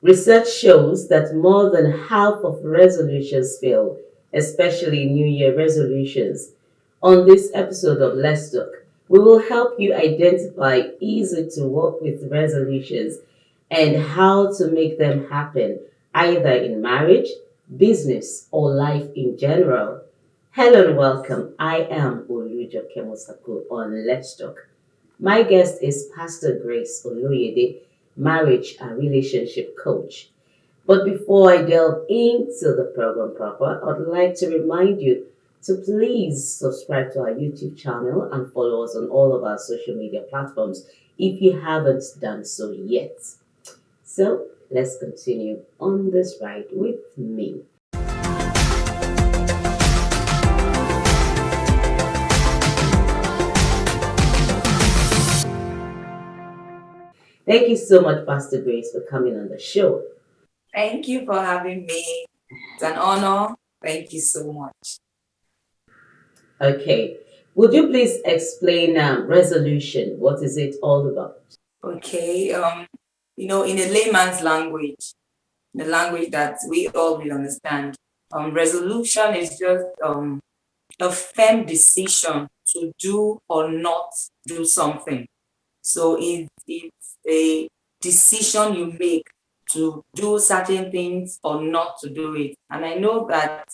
Research shows that more than half of resolutions fail, especially New Year resolutions. On this episode of Let's Talk, we will help you identify easy to work with resolutions and how to make them happen, either in marriage, business, or life in general. Hello and welcome. I am Olujo Kemosaku on Let's Talk. My guest is Pastor Grace Oloyede, marriage and relationship coach. But before I delve into the program proper, I'd like to remind you to please subscribe to our YouTube channel and follow us on all of our social media platforms if you haven't done so yet. So let's continue on this ride with me. Thank you so much, Pastor Grace, for coming on the show. Thank you for having me. It's an honor. Thank you so much. Okay. Would you please explain resolution? What is it all about? Okay. In a layman's language, the language that we all will understand, resolution is just a firm decision to do or not do something. So it's a decision you make to do certain things or not to do it. And I know that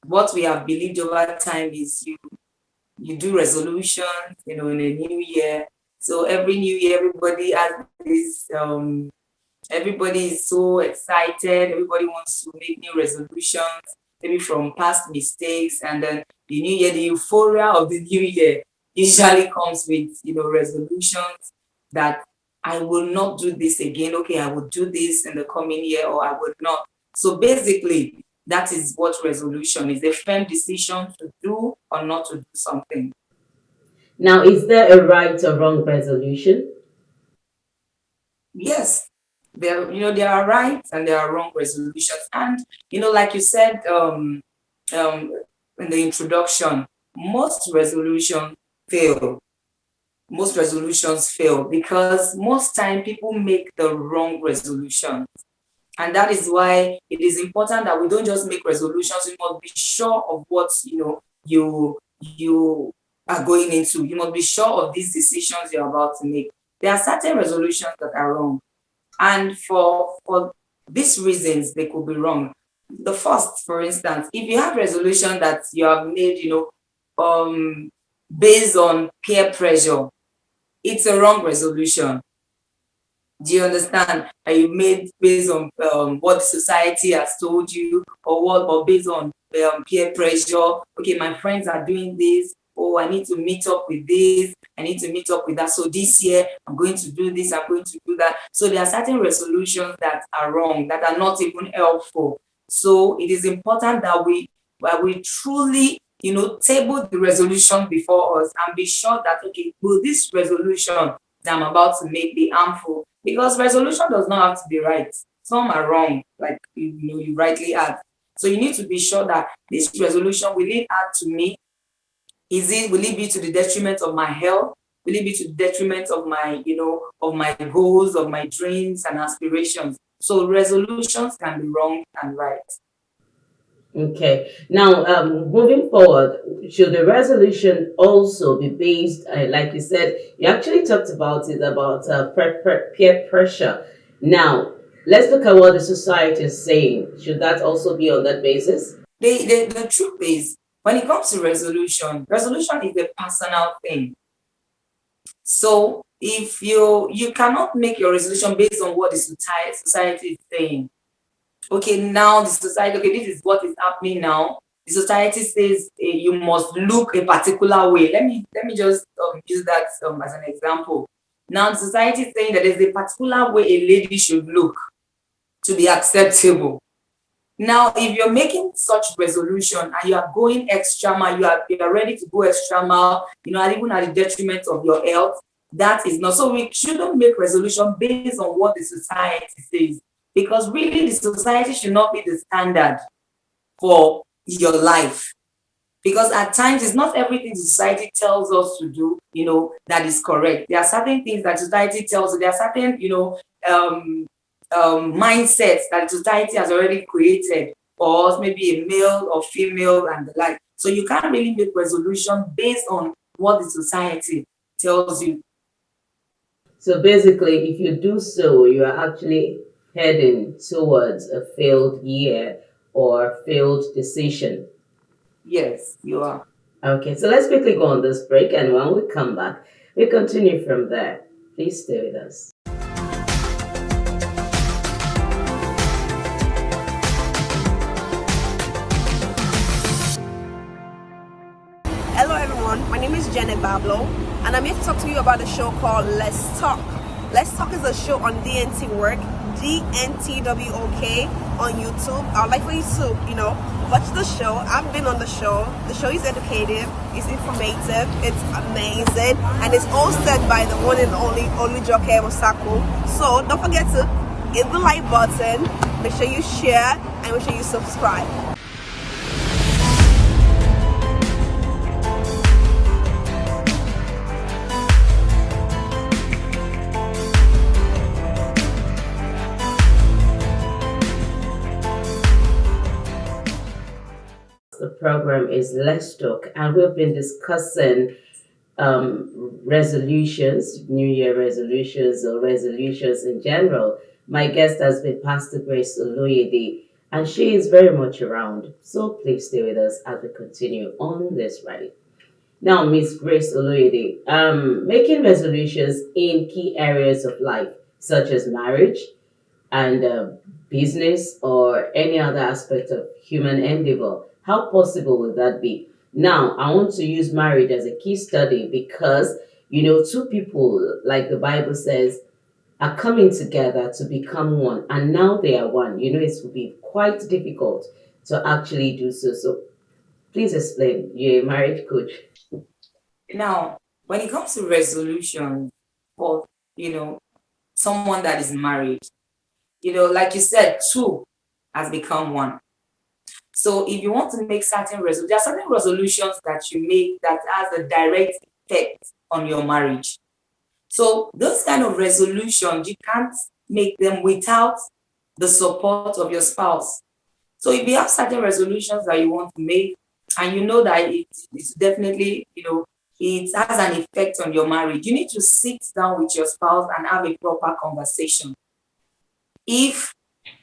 what we have believed over time is you do resolutions, in a new year. So every new year, everybody has this. Everybody is so excited. Everybody wants to make new resolutions, maybe from past mistakes, and then the new year, the euphoria of the new year usually comes with resolutions that I will not do this again. Okay, I will do this in the coming year, or I will not. So basically, that is what resolution is, a firm decision to do or not to do something. Now, is there a right or wrong resolution? Yes, there are right and there are wrong resolutions. And, like you said in the introduction, most resolutions fail. Most resolutions fail because most time people make the wrong resolution. And that is why it is important that we don't just make resolutions. You must be sure of what you are going into. You must be sure of these decisions you're about to make. There are certain resolutions that are wrong, and for these reasons they could be wrong. The first, for instance, if you have resolution that you have made, based on peer pressure, it's a wrong resolution. Do you understand? That you made based on what society has told you, or based on peer pressure. Okay, my friends are doing this. Oh, I need to meet up with this. I need to meet up with that. So this year, I'm going to do this. I'm going to do that. So there are certain resolutions that are wrong, that are not even helpful. So it is important that we truly, table the resolution before us and be sure that, okay, will this resolution that I'm about to make be harmful? Because resolution does not have to be right. Some are wrong, like you rightly add. So you need to be sure that this resolution, will it add to me? Will it be to the detriment of my health? Will it be to the detriment of my, of my goals, of my dreams and aspirations? So resolutions can be wrong and right. Okay. Now, moving forward, should the resolution also be based, like you said, you actually talked about it, about peer pressure. Now, let's look at what the society is saying. Should that also be on that basis? The truth is, when it comes to resolution is a personal thing. So if you cannot make your resolution based on what the society is saying. Okay, now the society, okay, this is what is happening now. The society says you must look a particular way. Let me just use that as an example. Now the society is saying that there's a particular way a lady should look to be acceptable. Now, if you're making such resolution and you are going extra mile, you are ready to go extra mile, even at the detriment of your health, that is not. So we shouldn't make resolution based on what the society says, because really the society should not be the standard for your life. Because at times it's not everything society tells us to do, that is correct. There are certain things that society tells us. There are certain, mindsets that society has already created, or maybe a male or female and the like. So you can't really make resolution based on what the society tells you. So basically, if you do so, you are actually heading towards a failed year or failed decision. Yes, you are. Okay, so let's quickly go on this break, and when we come back, we continue from there. Please stay with us. Hello everyone, my name is Janet Bablo and I'm here to talk to you about a show called Let's Talk. Let's Talk is a show on DNTWOK, DNTWOK on YouTube. I would like for you to, watch the show. I've been on the show. The show is educative, it's informative, it's amazing, and it's hosted by the one and only Oloyede Osako. So don't forget to hit the like button, make sure you share, and make sure you subscribe. The program is Let's Talk, and we've been discussing resolutions, New Year resolutions, or resolutions in general. My guest has been Pastor Grace Oloyede, and she is very much around. So please stay with us as we continue on this ride. Now, Miss Grace Oloyede, making resolutions in key areas of life, such as marriage and business or any other aspect of human endeavor. How possible will that be? Now, I want to use marriage as a key study because, two people, like the Bible says, are coming together to become one, and now they are one. It will be quite difficult to actually do so. So, please explain. You're a marriage coach. Now, when it comes to resolution for, someone that is married, like you said, two has become one. So if you want to make certain resolutions, there are certain resolutions that you make that has a direct effect on your marriage. So those kind of resolutions, you can't make them without the support of your spouse. So if you have certain resolutions that you want to make, and you know that it's definitely, it has an effect on your marriage, you need to sit down with your spouse and have a proper conversation. If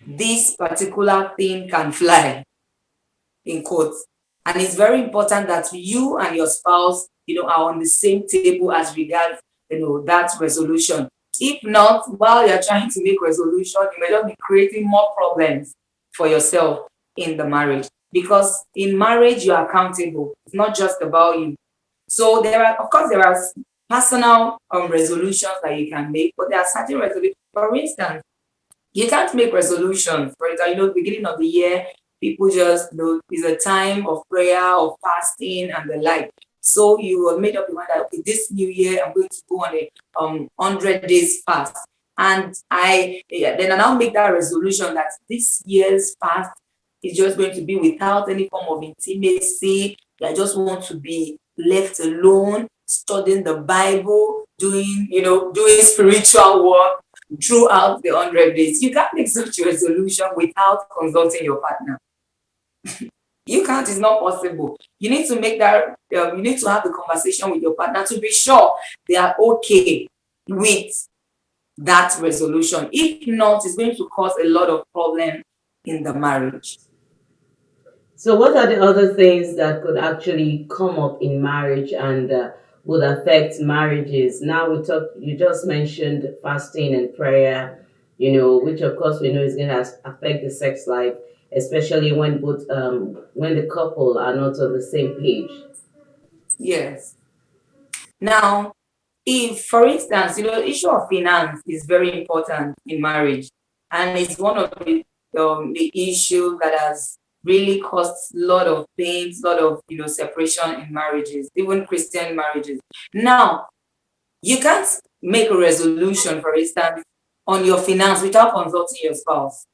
this particular thing can fly, in quotes, and it's very important that you and your spouse, are on the same table as regards, that resolution. If not, while you're trying to make resolution, you may just be creating more problems for yourself in the marriage. Because in marriage, you are accountable. It's not just about you. So there are personal resolutions that you can make, but there are certain resolutions. For instance, you can't make resolutions. For example, beginning of the year, people just it's a time of prayer, of fasting, and the like. So you have made up your mind that, okay, this new year I'm going to go on a 100 days fast. And then I now make that resolution that this year's fast is just going to be without any form of intimacy. I just want to be left alone, studying the Bible, doing spiritual work throughout the 100 days. You can't make such a resolution without consulting your partner. You can't, it's not possible. You need to make that, you need to have the conversation with your partner to be sure they are okay with that resolution. If not, it's going to cause a lot of problem in the marriage. So what are the other things that could actually come up in marriage and would affect marriages? Now you just mentioned fasting and prayer, which of course we know is going to affect the sex life, especially when when the couple are not on the same page. Yes. Now, if, for instance, the issue of finance is very important in marriage, and it's one of the issues that has really caused a lot of pains, a lot of separation in marriages, even Christian marriages. Now, you can't make a resolution, for instance, on your finance without consulting your spouse.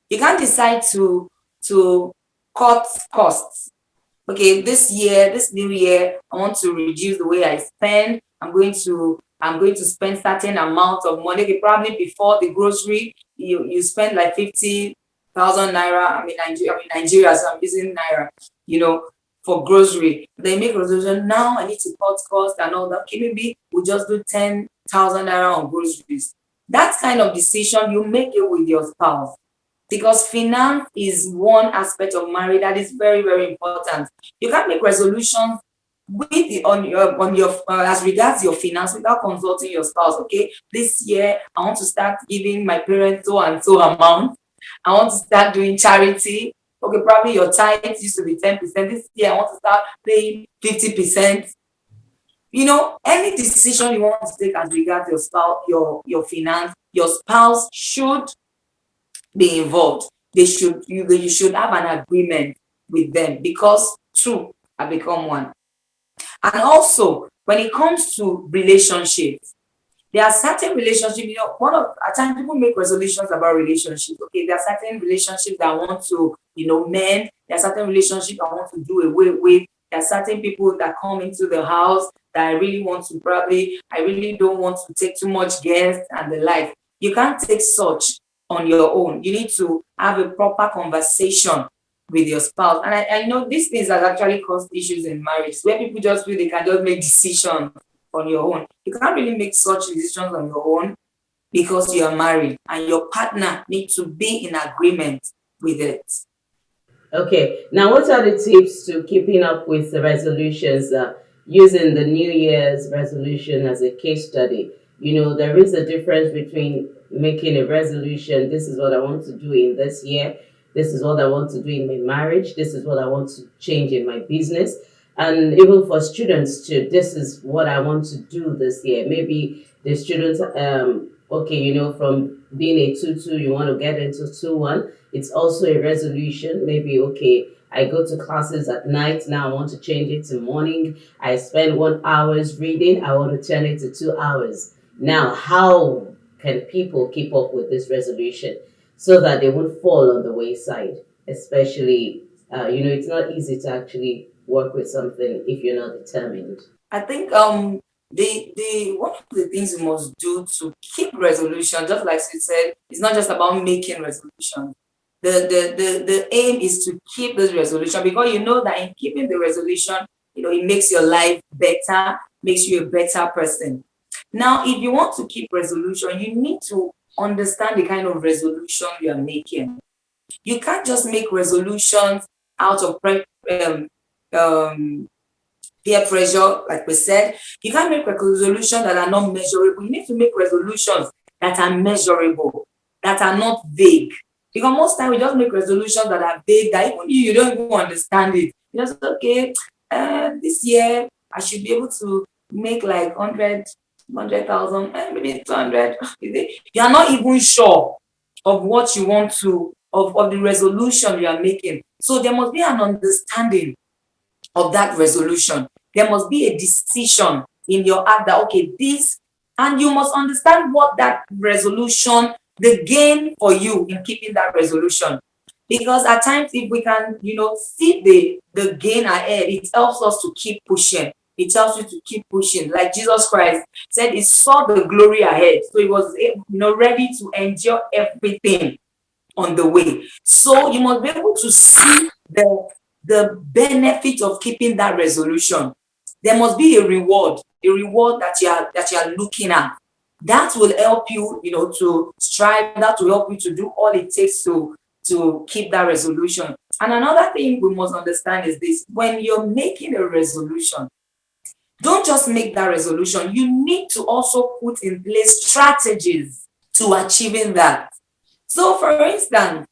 You can't decide to cut costs. Okay, this new year, I want to reduce the way I spend. I'm going to spend certain amount of money. Okay, probably before the grocery, you spend like 50,000 naira. Nigeria, so I'm using naira, for grocery. They make resolution, now I need to cut cost and all that. Okay, maybe we just do 10,000 naira on groceries. That kind of decision, you make it with your spouse, because finance is one aspect of marriage that is very, very important. You can't make resolutions on your as regards your finance without consulting your spouse. Okay, this year I want to start giving my parents so and so amount. I want to start doing charity. Okay, probably your tithes used to be 10%. This year I want to start paying 50%. Any decision you want to take as regards your spouse, your finance, your spouse should be involved. You should have an agreement with them, because two have become one. And also, when it comes to relationships, there are certain relationships, at times people make resolutions about relationships. Okay, there are certain relationships that I want to, mend. There are certain relationships I want to do away with. There are certain people that come into the house that I really don't want to take too much guests and the like. You can't take such on your own. You need to have a proper conversation with your spouse. And I know these things have actually caused issues in marriage, where people just feel they can just make decisions on your own. You can't really make such decisions on your own, because you are married and your partner needs to be in agreement with it. Okay, now what are the tips to keeping up with the resolutions, using the New Year's resolution as a case study? There is a difference between making a resolution, this is what I want to do in this year, this is what I want to do in my marriage, this is what I want to change in my business. And even for students too, this is what I want to do this year. Maybe the students, from being a 2-2, you want to get into 2-1. It's also a resolution. Maybe, okay, I go to classes at night. Now I want to change it to morning. I spend 1 hour reading. I want to turn it to 2 hours. Now, how can people keep up with this resolution so that they won't fall on the wayside? Especially, it's not easy to actually work with something if you're not determined. I think the one of the things you must do to keep resolution, just like you said, it's not just about making resolution. The aim is to keep this resolution, because you know that in keeping the resolution, it makes your life better, makes you a better person. Now, if you want to keep resolution, you need to understand the kind of resolution you are making. You can't just make resolutions out of peer pressure, like we said. You can't make resolutions that are not measurable. You need to make resolutions that are measurable, that are not vague. Because most times we just make resolutions that are vague, that even you don't even understand it. You just, okay, this year I should be able to make like 100,000, maybe 200. You are not even sure of what you want to, of the resolution you are making. So there must be an understanding of that resolution. There must be a decision in your heart that, okay, this, and you must understand what that resolution, the gain for you in keeping that resolution. Because at times, if we can, see the gain ahead, it helps us to keep pushing. It helps you to keep pushing. Like Jesus Christ said, he saw the glory ahead. So he was, ready to endure everything on the way. So you must be able to see the benefit of keeping that resolution. There must be a reward that you are looking at. That will help you, to strive. That will help you to do all it takes to keep that resolution. And another thing we must understand is this: when you're making a resolution, don't just make that resolution. You need to also put in place strategies to achieving that. So, for instance,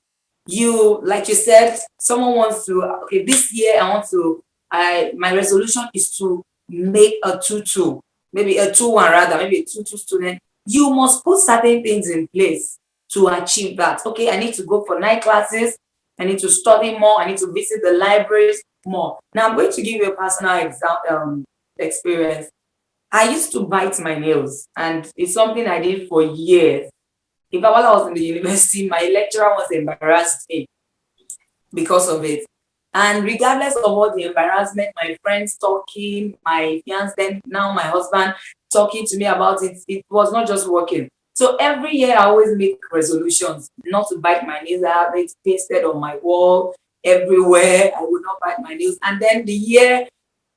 like you said, someone wants to, okay, this year my resolution is to make a 2-2, maybe a 2-1 rather, maybe a 2-2 student. You must put certain things in place to achieve that. Okay, I need to go for night classes. I need to study more. I need to visit the libraries more. Now, I'm going to give you a personal experience. I used to bite my nails, and it's something I did for years. In fact, while I was in the university, my lecturer was embarrassed me because of it. And regardless of all the embarrassment, my friends talking, my fiance, then now my husband talking to me about it, it was not just working. So every year I always make resolutions not to bite my nails. I have it pasted on my wall everywhere. I will not bite my nails. And then the year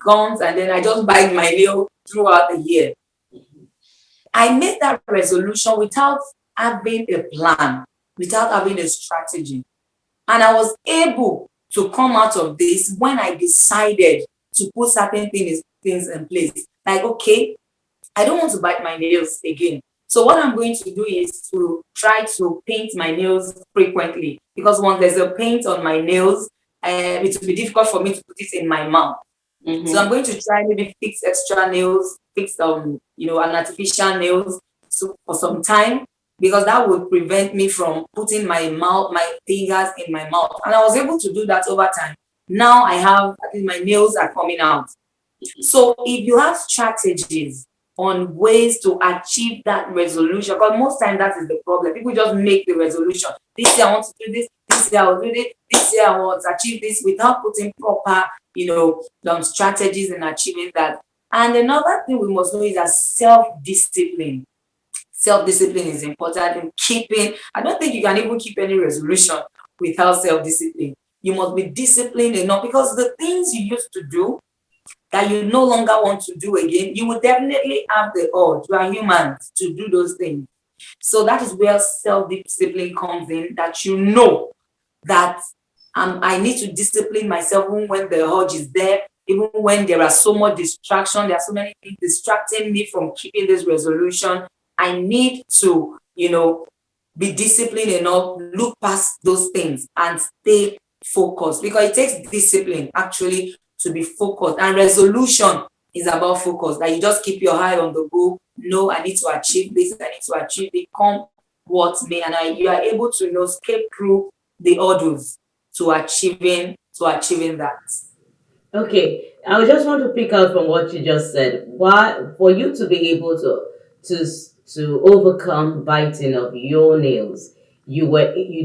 comes and then I just bite my nail throughout the year. I made that resolution without having a plan, without having a strategy. And I was able to come out of this when I decided to put certain things in place. Like, okay, I don't want to bite my nails again. So what I'm going to do is to try to paint my nails frequently, because once there's a paint on my nails, it will be difficult for me to put it in my mouth. Mm-hmm. So I'm going to try maybe fix extra nails, fix an artificial nails for some time, because that would prevent me from putting my fingers in my mouth. And I was able to do that over time. Now I have, I think my nails are coming out. So if you have strategies on ways to achieve that resolution, because most times that is the problem. People just make the resolution. This year I want to do this year I will do this year I want to achieve this, without putting proper, strategies in achieving that. And another thing we must know is that self-discipline. Self-discipline is important in keeping. I don't think you can even keep any resolution without self-discipline. You must be disciplined enough, because the things you used to do that you no longer want to do again, you will definitely have the urge. You are human to do those things. So that is where self-discipline comes in, that you know that I need to discipline myself even when the urge is there, even when there are so much distraction, there are so many things distracting me from keeping this resolution. I need to, be disciplined enough, look past those things and stay focused, because it takes discipline actually to be focused. And resolution is about focus, that you just keep your eye on the goal. No, I need to achieve this, I need to achieve it, come what may, and you are able to skip through the hurdles to achieving that. Okay, I just want to pick out from what you just said. Why, for you to be able to overcome biting of your nails, you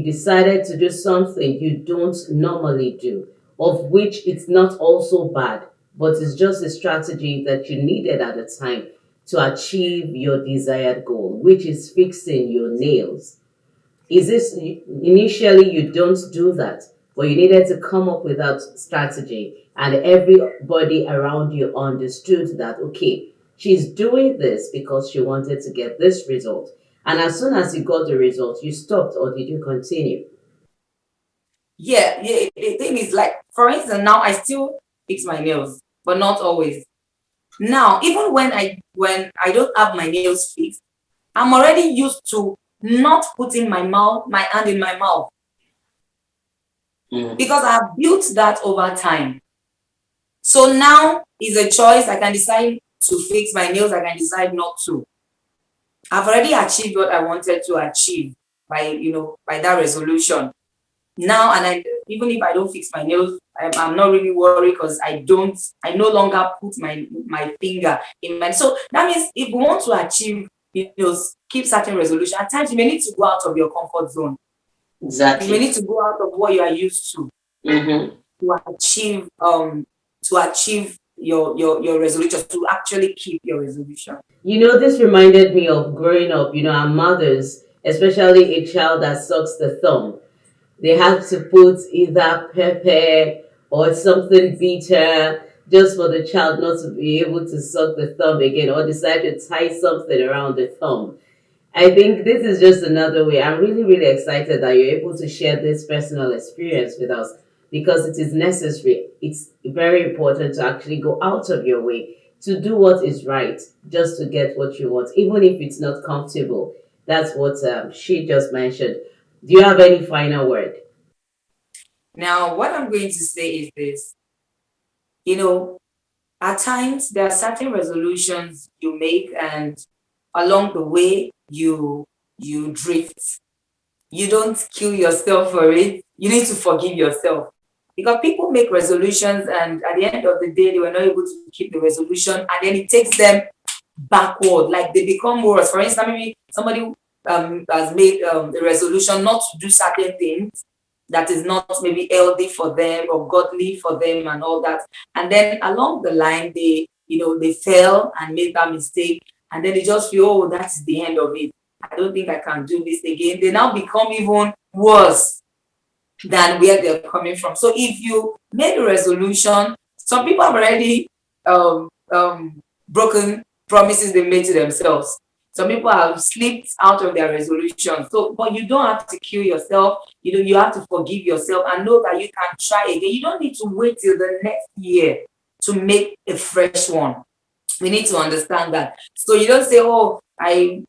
decided to do something you don't normally do, of which it's not also bad, but it's just a strategy that you needed at the time to achieve your desired goal, which is fixing your nails. Is this initially you don't do that, but you needed to come up with that strategy, and everybody around you understood that, okay, she's doing this because she wanted to get this result. And as soon as you got the result, you stopped, or did you continue? Yeah. The thing is, like, for instance, now I still fix my nails, but not always. Now, even when I don't have my nails fixed, I'm already used to not putting my hand in my mouth, because I have built that over time. So now is a choice. I can decide to fix my nails, I can decide not to. I've already achieved what I wanted to achieve by that resolution. Now, and even if I don't fix my nails, I'm not really worried, because I no longer put my finger in my. So that means if we want to achieve, keep certain resolution, at times you may need to go out of your comfort zone. Exactly. You may need to go out of what you are used to, to achieve your resolution, to actually keep your resolution. This reminded me of growing up. Our mothers, especially a child that sucks the thumb, they have to put either pepper or something bitter just for the child not to be able to suck the thumb again, or decide to tie something around the thumb. I think this is just another way. I'm really, really excited that you're able to share this personal experience with us, because it is necessary. It's very important to actually go out of your way to do what is right, just to get what you want, even if it's not comfortable. That's what she just mentioned. Do you have any final word? Now, what I'm going to say is this. At times there are certain resolutions you make, and along the way you drift. You don't kill yourself for it. You need to forgive yourself, because people make resolutions, and at the end of the day they were not able to keep the resolution, and then it takes them backward, like they become worse. For instance, maybe somebody has made the resolution not to do certain things that is not maybe healthy for them or godly for them and all that. And then along the line, they fell and made that mistake. And then they just feel, oh, that's the end of it. I don't think I can do this again. They now become even worse than where they're coming from. So if you make a resolution, some people have already broken promises they made to themselves. Some people have slipped out of their resolution. So, but you don't have to kill yourself. You know, you have to forgive yourself and know that you can try again. You don't need to wait till the next year to make a fresh one. We need to understand that. So you don't say, oh, I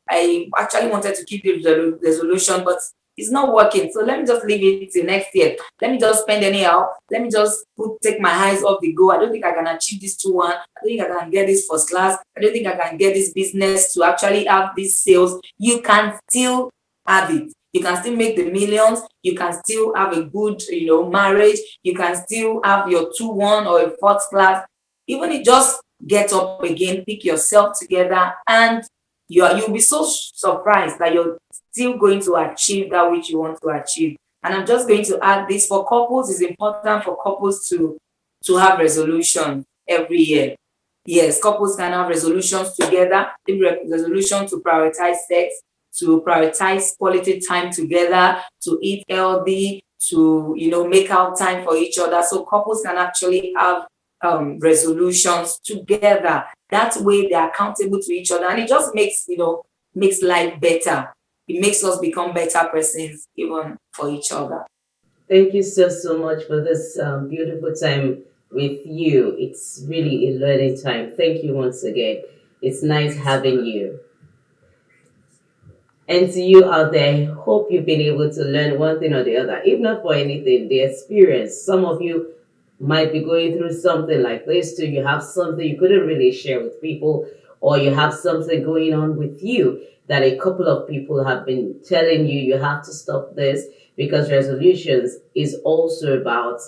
actually wanted to keep the resolution, but it's not working. So let me just leave it till next year. Let me just spend anyhow. Let me just take my eyes off the goal. I don't think I can achieve this 2-1. I don't think I can get this first class. I don't think I can get this business to actually have these sales. You can still have it. You can still make the millions. You can still have a good, marriage. You can still have your 2-1 or a fourth class. Even if just get up again, pick yourself together, and you'll be so surprised that you're still going to achieve that which you want to achieve. And I'm just going to add this: for couples, it's important for couples to have resolution every year. Yes, couples can have resolutions together, resolution to prioritize sex, to prioritize quality time together, to eat healthy, to make out time for each other. So couples can actually have resolutions together. That way they're accountable to each other, and it just makes life better. It makes us become better persons even for each other. Thank you so much for this beautiful time with you. It's really a learning time. Thank you once again. It's nice having you. And to you out there, I hope you've been able to learn one thing or the other. If not for anything, the experience. Some of you might be going through something like this too. You have something you couldn't really share with people, or you have something going on with you that a couple of people have been telling you you have to stop this, because resolutions is also about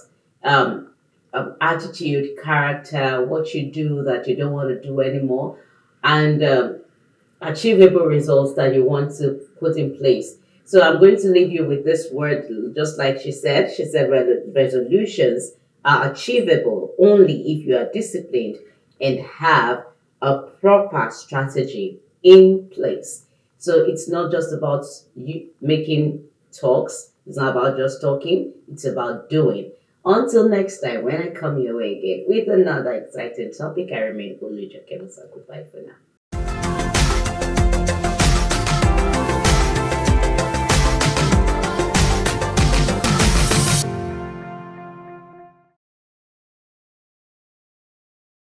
attitude, character, what you do that you don't want to do anymore, and achievable results that you want to put in place. So I'm going to leave you with this word, just like she said. She said resolutions are achievable only if you are disciplined and have a proper strategy in place. So it's not just about you making talks. It's not about just talking. It's about doing. Until next time, when I come your way again with another exciting topic, I remain Oloyede. Goodbye for now.